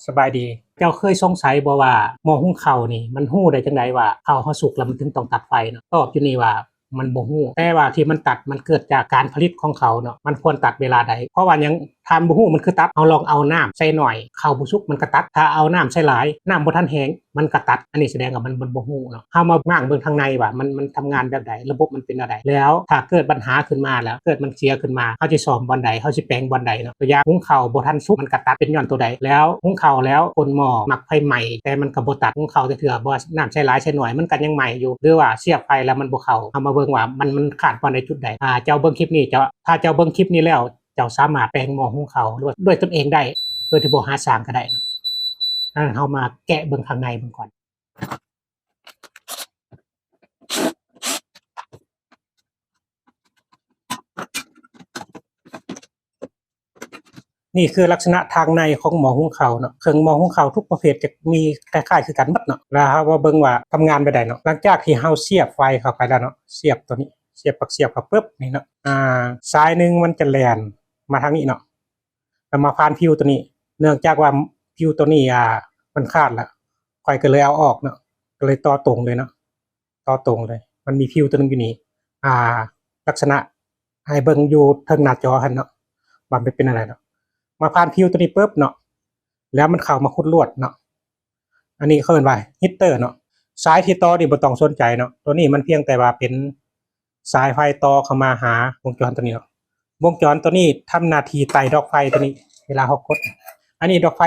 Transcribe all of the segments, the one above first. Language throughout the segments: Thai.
สบายดีเจ้าเคยสงสัยบ่ว่าหม้อหุงข้าวนี่มันฮู้ได้จังไดว่าข้าวเฮาสุกแล้วมันถึงต้องตัดไฟเนาะตอบอยู่นี่ว่ามันบ่ฮู้แต่ว่าที่มันตัดมันเกิดจากการผลิตของเขาเนาะมันควรตัดเวลาใดเพราะว่าหยังถ้าบ่ฮู้มันคือตัดเอาลองเอาน้ำใส่หน่อยข้าวบ่สุกมันก็ตัดถ้าเอาน้ำใส่หลายน้ำบ่ทันแห้งมันก็ตัดอันนี้แสดงว่ามันบ่ฮู้เนาะเฮามาม่างเบิ่งข้างในว่ามันทำงานแบบใดระบบมันเป็นอะไรแล้วถ้าเกิดปัญหาขึ้นมาแล้วเกิดมันเสียขึ้นมาเฮาสิซ่อมบ่อนใดเฮาสิแปลงบ่อนใดเนาะตัวอย่างหุงข้าวบ่ทันสุกมันก็ตัดเป็นย้อนตัวใดแล้วหุงข้าวแล้วคนหม้อมักไฟใหม่แต่มันก็บ่ตัดหุงข้าวจักเทื่อบ่ว่าน้ำใส่หลายใส่น้อยมันก็ยังใหม่อยู่หรือว่าเสียบไฟแล้วมันบ่เข้าเอามาเบิ่งว่ามันขาดบ่อนใดจุดใดเจ้าเบิ่งคลิปนี้ถ้าเจ้าเบิ่งคลิปนี้แล้วเจ้าสามารถแปลงหม้อหุงข้าวด้วยตนเองได้โดยที่บ่หาสร้างก็ได้เนาะเฮามาแกะเบิ่งข้างในเบิ่งก่อนนี่คือลักษณะทางในของหม้อหุงข้าวเนาะเครื่องหม้อหุงข้าวทุกประเภทจะมีคล้ายๆคือกันหมดเนาะแล้วเฮามาเบิ่งว่าทำงานไปได้เนาะหลังจากที่เฮาเสียบไฟเข้าไปแล้วเนาะเสียบตัวนี้เสียบเข้าปึ๊บนี่เนาะสายหนึ่งมันจะแล่นมาทางนี้เนาะแล้วมาผ่านฟิวตัวนี้เนื่องจากว่าฟิวตัวนี้มันขาดแล้วข้อยก็เลยเอาออกเนาะก็เลยต่อตรงเลยเนาะต่อตรงเลยมันมีฟิวตัวนึงอยู่นี่ลักษณะให้เบิ่งอยู่เทิงหน้าจอหั่นเนาะว่ามันเป็นอะไรเนาะมาผ่านฟิวตัวนี้ปุ๊บเนาะแล้วมันเข้ามาคุดลวดเนาะอันนี้เขาเรียกว่าฮีตเตอร์เนาะสายที่ต่อนี่บ่ต้องสนใจเนาะตัวนี้มันเพียงแต่ว่าเป็นสายไฟต่อเข้ามาหาวงจรตัวนี้เนาะวงจรตัวนี้ทำหน้าที่ไต่ดอกไฟตัวนี้เวลาเฮากดอันนี้ดอกไฟ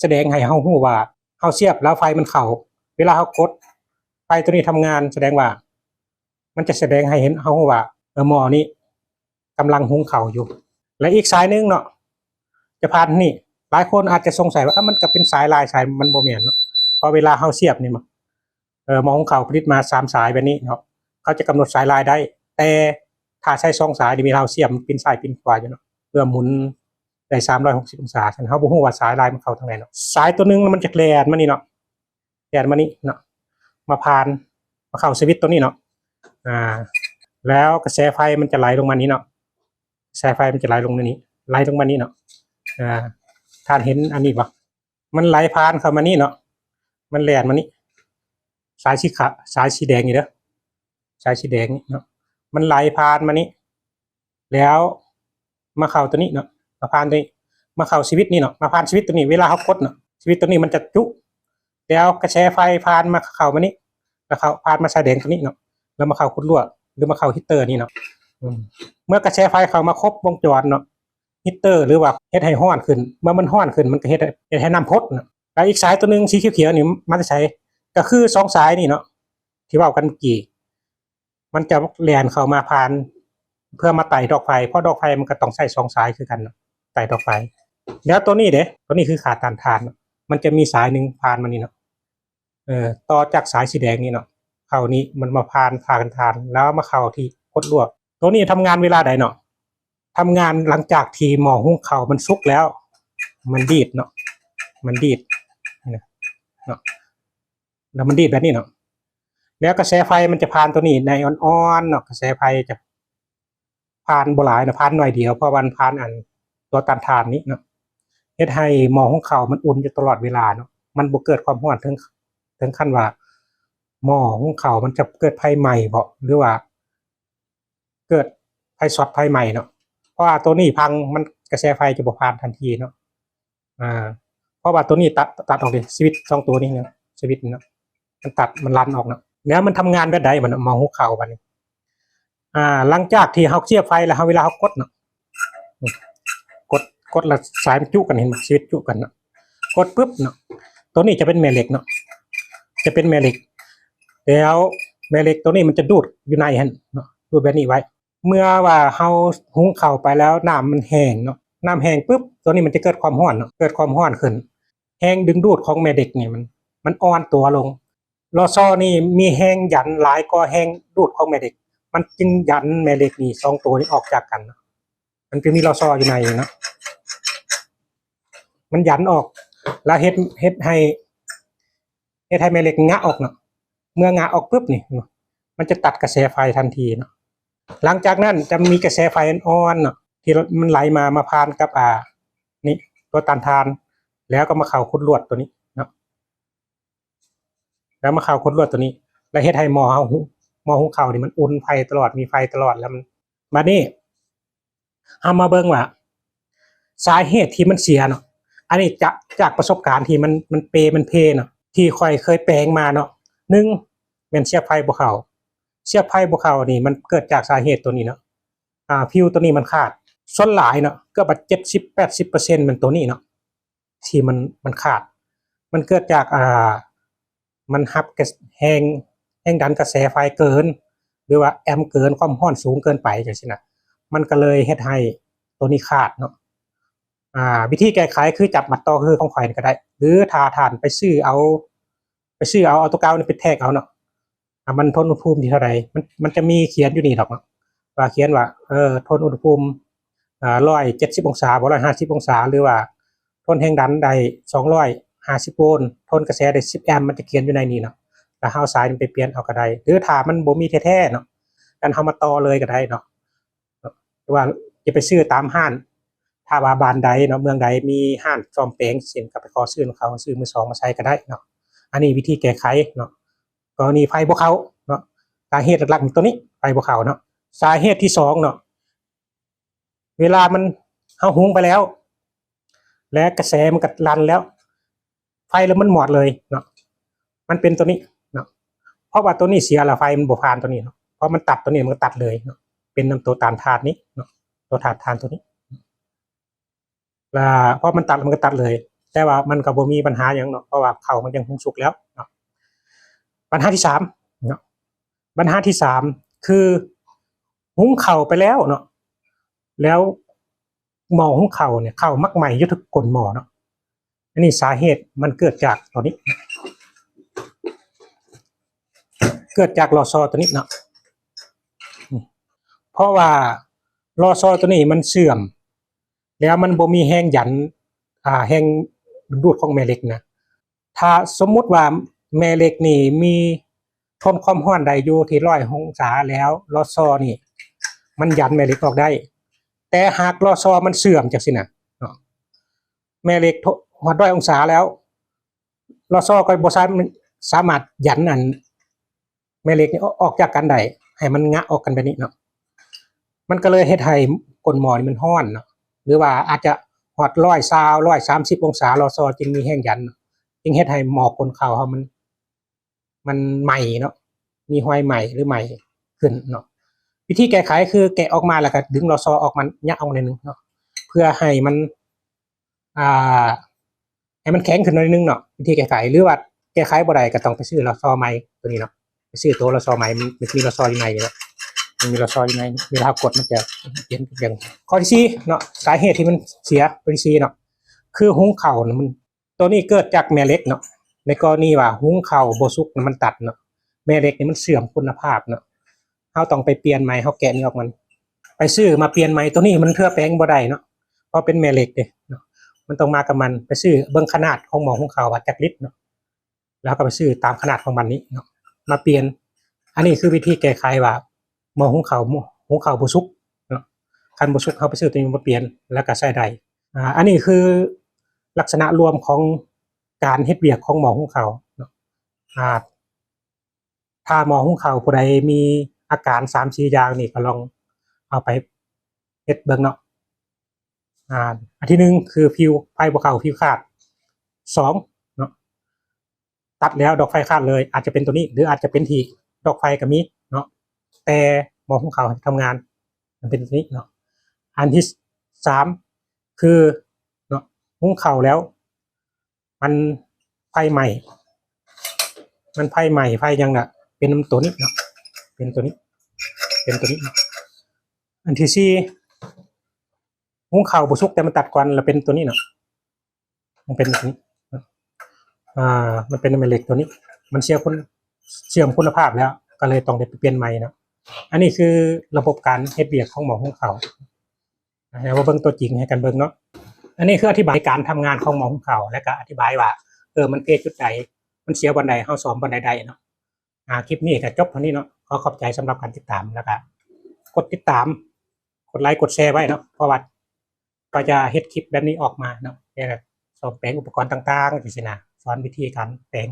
แสดงให้เฮาฮู้ว่าเฮาเสียบแล้วไฟมันเข้าเวลาเฮากดไฟตัวนี้ทำงานแสดงว่ามันจะแสดงให้เห็นเฮาฮู้ว่าหม้อนี้กำลังหุงข้าวอยู่และอีกสายนึงเนาะจะผ่านนี่หลายคนอาจจะสงสัยว่ามันก็เป็นสายลายสายมันบ่แม่นเนาะพอเวลาเฮาเสียบนี่หม้อหุงข้าวผลิตมา3สายแบบนี้เนาะเขาจะกำหนดสายลายได้แต่ถ้าใช้2สายนี่เวลาเฮาเสียบมันปีนซ้ายปีนขวาอยู่เนาะเพื่อหมุนได้360องศาฉะนั้นเฮาบ่ฮู้ว่าสายลายมันเข้าทางไหนเนาะสายตัวนึงมันจะแล่นมานี่เนาะแล่นมานี่เนาะมาผ่านมาเข้าสวิตช์ตัวนี้เนาะแล้วกระแสไฟมันจะไหลลงมานี้เนาะกระแสไฟมันจะไหลลงนี้ไหลลงมานี้เนาะท่านเห็นอันนี้ปะมันไหลผ่านเข้ามานี่เนาะมันแล่นมานี่สายสีแดงนี่เด้อสายสีแดงนี่เนาะมันไหลผ่านมานี่แล้วมาเข้าตัวนี้เนาะมาผ่านตัวนี้มาเข้าสวิตช์นี่เนาะมาผ่านสวิตช์ตัวนี้เวลาเฮากดเนาะสวิตช์ตัวนี้มันจะจุแล้วกระแสไฟผ่านมาเข้ามานี่แล้วเข้าผ่านมาสายแดงตัวนี้เนาะแล้วมาเข้าคุดลวดหรือมาเข้าฮีตเตอร์นี่เนาะเมื่อกระแสไฟเข้ามาครบวงจรเนาะฮีตเตอร์หรือว่าเฮ็ดให้ร้อนขึ้นเมื่อมันร้อนขึ้นมันก็เฮ็ดให้น้ำพดเนาะแล้วอีกสายตัวนึงสีเขียวๆนี่มันจะใช้ก็คือ2สายนี่เนาะที่เว้ากันเมื่อกี้มันจะแล่นเข้ามาผ่านเพื่อมาไต่ดอกไฟเพราะดอกไฟมันก็ต้องใช้2สายคือกันเนาะไต่ดอกไฟแล้วตัวนี้เด้ตัวนี้คือขาต้านทานมันจะมีสายนึงผ่านมานี่เนาะต่อจากสายสีแดงนี่เนาะเข้านี้มันมาผ่านทานแล้วมาเข้าที่กดลวดตัวนี้ทำงานเวลาใดเนาะทำงานหลังจากที่หม้อหุงข้าวมันสุกแล้วมันดีดเนาะมันดีดเนาะแล้วมันดีดแบบนี้เนาะแล้วกระแสไฟมันจะผ่านตัวนี้ในอ่อนๆเนาะกระแสไฟจะผ่านบ่หลายเนาะผ่านหน่อยเดียวเพราะมันผ่านอันตัวต้านทานนี้เนาะเฮ็ดให้หม้อหุงข้าวมันอุ่นอยู่ตลอดเวลาเนาะมันบ่เกิดความร้อนถึงขั้นว่าหม้อหุงข้าวมันจะเกิดไฟไหม้บ่หรือว่าเกิดไฟช็อตไฟไหม้เนาะเพราะว่าตัวนี้พังมันกระแสไฟจะบ่ผ่านทันทีเนาะเพราะว่าตัวนี้ตัดออกดิสวิตช์2ตัวนี้เนาะสวิตช์เนาะมันตัดมันลันออกเนาะแล้วมันทำงานแบบใดมันหม้อหุงข้าวบัดนี้หลังจากที่เฮาเสียบไฟแล้วเวลาเฮากดเนาะกดแล้วสายมันจุกันเห็นมั้ยสวิตช์จุกันเนาะกดปึ๊บเนาะตัวนี้จะเป็นแม่เหล็กเนาะจะเป็นแม่เหล็กแล้วแม่เหล็กตัวนี้มันจะดูดอยู่ในหั่นเนาะดูดแบบนี้ไว้เมื่อว่าเฮาหุงข้าวไปแล้วน้ำมันแห้งเนาะน้ำแห้งปุ๊บตัวนี้มันจะเกิดความร้อนเนาะเกิดความร้อนขึ้นแรงดึงดูดของแม่เหล็กนี่มันอ่อนตัวลงลอซอนี่มีแรงยันหลายกว่าแรงดูดของแม่เหล็กมันจึงยันแม่เหล็กนี่2ตัวนี้ออกจากกันเนาะมันจะมีลอซออยู่ในเนาะมันยันออกแล้วเฮ็ดให้แม่เหล็กงะออกเนาะเมื่องะออกปุ๊บนี่มันจะตัดกระแสไฟทันทีเนาะหลังจากนั้นจะมีกระแสไฟอ่อนๆเนาะที่มันไหลมาผ่านกับนี่ตัวต้านทาน แล้วก็มาเข้าคุดลวดตัวนี้เนาะแล้วมาเข้าคุดลวดตัวนี้แล้วเฮ็ดให้หม้อหุงข้าวนี่มันอุ่นไฟตลอดมีไฟตลอดแล้วมันมานี่เอามาเบิ่งว่าสาเหตุที่มันเสียเนาะอันนี้จากประสบการณ์ที่มันเพเนาะที่ค่อยเคยแปลงมาเนาะ1แม่นเสียบไฟบ่เข้าเสียบไฟบ่เข้านี่มันเกิดจากสาเหตุตัวนี้เนาะฟิวตัวนี้มันขาดส่วนหลายเนาะเกือบ70-80%มันตัวนี้เนาะที่มันขาดมันเกิดจากมันฮับแรงดันกระแสไฟเกินหรือว่าแอมป์เกินความร้อนสูงเกินไปจังซี่นะมันก็เลยเฮ็ดให้ตัวนี้ขาดเนาะวิธีแก้ไขคือจับมัดต่อคือของข่อยก็ได้หรือถ้าท่านไปซื้อเอาตัวเก่านี่ไปแทกเอาเนาะมันทนอุณหภูมิที่เท่าใดมันจะมีเขียนอยู่นี่ดอกเนาะว่าเขียนว่าทนอุณหภูมิ170องศาบ่150องศาหรือว่าทนแรงดันได้250โวลต์ทนกระแสได้10แอมป์มันจะเขียนอยู่ในนี้เนาะแล้วเฮาสายมันไปเปลี่ยนเอาก็ได้หรือถ้ามันบ่มีแท้ๆเนาะกันเฮามาต่อเลยก็ได้เนาะหรือว่าจะไปซื้อตามห้างถ้าว่าบ้านใดเนาะเมืองใดมีห้างซ่อมแปลงเช่นก็ไปขอซื้อของเขาซื้อมือ2มาใช้ก็ได้เนาะอันนี้วิธีแก้ไขเนาะกรณีไฟบ่เข้าเนาะสาเหตุหลักๆตัวนี้ไฟบ่เข้าเนาะสาเหตุที่2เนาะเวลามันเฮาหุงไปแล้วและกระแสมันก็รันแล้วไฟแล้วมันหมดเลยเนาะมันเป็นตัวนี้เนาะเพราะว่าตัวนี้เสียแล้วไฟมันบ่ผ่านตัวนี้เนาะเพราะมันตัดตัวนี้มันก็ตัดเลยเนาะเป็นนำตัวตานธาตุนี้เนาะตัวธาตุทานตัวนี้เพราะมันตัดมันก็ตัดเลยแต่ว่ามันก็บ่มีปัญหาหยังเนาะเพราะว่าข้าวมันยังหุงสุกแล้วเนาะปัญหาที่3เนาะปัญหาที่3คือหุงข้าวไปแล้วเนาะแล้วหม้อหุงข้าวเนี่ยข้าวมักไหม้อยู่ทุกก้นหม้อเนาะอันนี้สาเหตุมันเกิดจากตัวนี้เกิดจากลอซอตัวนี้เนาะเพราะว่าลอซอตัวนี้มันเสื่อมแล้วมันบ่มีแรงยันแรงดูดของแม่เหล็กนะถ้าสมมุติว่าแม่เหล็กนี่มีทนความร้อนได้อยู่ที่100องศาแล้วลอซอนี่มันยันแม่เหล็กออกได้แต่หากลอซอมันเสื่อมจังซี่นะแม่เหล็กฮอด100องศาแล้วลอซอก็บ่สามารถยันอันแม่เหล็กนี่ออกจากกันได้ให้มันงะออกกันแบบนี้เนาะมันก็เลยเฮ็ดให้ก้นหม้อนี่มันร้อนเนาะหรือว่าอาจจะฮอด120 130องศาลอซอจึงมีแรงยันจึงเฮ็ดให้หม้อก้นข้าวเฮามันไหม้เนาะมีรอยไหม้หรือไหม้ขึ้นเนาะวิธีแก้ไขคือแกะออกมาแล้วก็ดึงลอซอออกมันยะออกหน่อยนึงเนาะเพื่อให้มันให้มันแข็งขึ้นหน่อยนึงเนาะวิธีแก้ไขหรือว่าแก้ไขบ่ได้ก็ต้องไปซื้อลอซอใหม่ตัวนี้เนาะไปซื้อตัวลอซอใหม่มันมีลอซออยู่ในเนาะมันมีลอซออยู่ในเวลากดมันจะเย็นอย่างข้อที่4เนาะสาเหตุที่มันเสียข้อที่4เนาะคือหุงข้าวมันตัวนี้เกิดจากแม่เหล็กเนาะในกรณีว่าหุงข้าวบ่สุกมันตัดเนาะแม่เหล็กนี่มันเสื่อมคุณภาพเนาะเฮาต้องไปเปลี่ยนใหม่เฮาแกะนี่ออกมันไปซื้อมาเปลี่ยนใหม่ตัวนี้มันเทื่อแปลงบ่ได้เนาะเพราะเป็นแม่เหล็กเด้เนาะมันต้องมากับมันไปซื้อเบิ่งขนาดของหม้อหุงข้าวว่าจักลิตรเนาะแล้วก็ไปซื้อตามขนาดของมันนี้เนาะมาเปลี่ยนอันนี้คือวิธีแก้ไขว่าหม้อหุงข้าวบ่สุกเนาะคันบ่สุกเฮาไปซื้อตัวนี้มาเปลี่ยนแล้วก็ใช้ได้อันนี้คือลักษณะรวมของการเฮ็ดเวียกของหม้อหุงข้าวเนาะถ้าหม้อหุงข้าวผู้ใดมีอาการ3-4อย่างนี่ก็ลองเอาไปเฮ็ดเบิ่งเนาะอันที่1คือฟิวไฟบ่เข้าฟิวขาด2เนาะตัดแล้วดอกไฟขาดเลยอาจจะเป็นตัวนี้หรืออาจจะเป็นที่ดอกไฟก็มีเนาะแต่หม้อหุงข้าวทำงานมันเป็นตัวนี้เนาะอันที่3คือเนาะหุงข้าวแล้วมันไฟไหม้ไฟยังน่ะเป็นตัวนี้เนาะเป็นตัวนี้เนาะอันที่4หุงข้าวบ่สุกแต่มันตัดควันแล้วเป็นตัวนี้เนาะมันเป็นแบบนี้มันเป็นแม่เหล็กตัวนี้มันเสื่อมคุณภาพแล้วก็เลยต้องได้ไปเปลี่ยนใหม่นะอันนี้คือระบบการเฮ็ดเวียกของหม้อหุงข้าวแล้วมาเบิ่งตัวจริงให้กันเบิ่งเนาะอันนี้คืออธิบายการทำงานของหม้อหุงข้าวและก็อธิบายว่ามันเพจุดใดมันเสียวันใดเฮาซ่อมวันใดเนาะคลิปนี้ก็จบเท่านี้เนาะขอขอบใจสำหรับการติดตามแล้วก็กดติดตามกดไลค์กดแชร์ไว้เนาะเพราะว่าก็จะเฮ็ดคลิปแบบนี้ออกมาเนาะ สอนแปลงอุปกรณ์ต่างๆจังซี่นะสอนวิธีการแปลง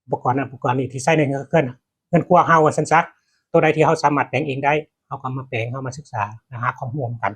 อุปกรณ์นั้นอุปกรณ์นี้ที่ใช้ในเรือนเรือนครัวเฮาว่าซั่นซะตัวใดที่เฮาสามารถแปลงเองได้เฮาก็มาแปลงเฮามาศึกษาหาข้อมูลกัน